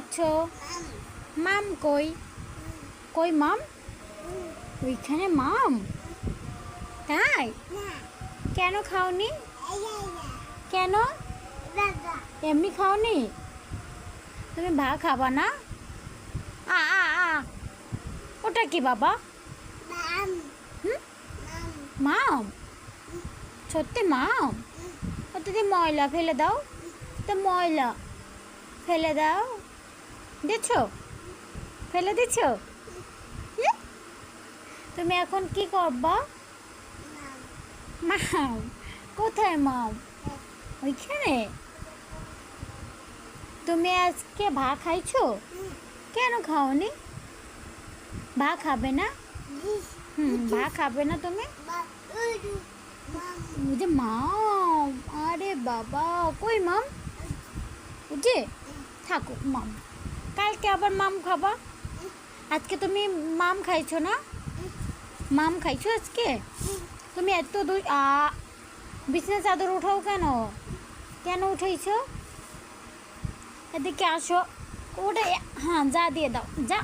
আচ্ছা, মাম কই? কই মাম? ওইখানে মাম? তাই? কেন খাওনি? কেন? এমনি খাওনি? তুমি ভাত খাবা না? আ আ আ ওটা কি বাবা? হুম? মাম? সত্যি মাম? ওটা দিয়ে ময়লা ফেলে দাও। তো ময়লা ফেলে দাও। দিচ্ছ? ফেলে দিচ্ছ? তুমি এখন কি করবা? মাম? কোথায় মাম? ওইখানে? তুমি আজকে ভাত খাইছো? কেন খাওনি? ভাত খাবে না? ভাত খাবে না তুমি? ওই যে মাম, আরে বাবা, কই মাম? ওই যে থাকো মাম, কালকে আবার মাম খাবা। আজকে তুমি মাম খাইছো না? মাম খাইছো আজকে? তুমি এত দূর বিছনা চাদর উঠাও কেন? কেন উঠাইছো? এদিকে আসো। ওটা হ্যাঁ, যা দিয়ে দাও, যা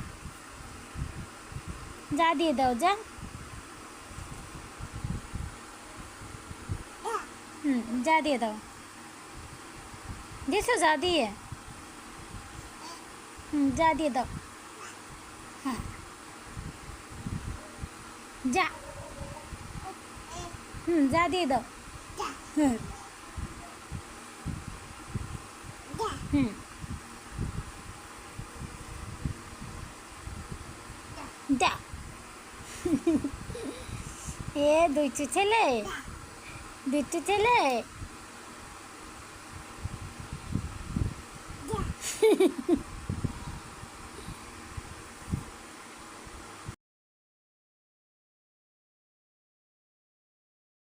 যা দিয়ে দাও, যা। যা দিয়ে দাও। দিয়েছো? যা দিয়ে যা দিয়ে দাও। হ্যাঁ, যা। যা দিয়ে দাও। হুম হুম যা। এ দুইটু ছেলে, দুইটু ছেলে।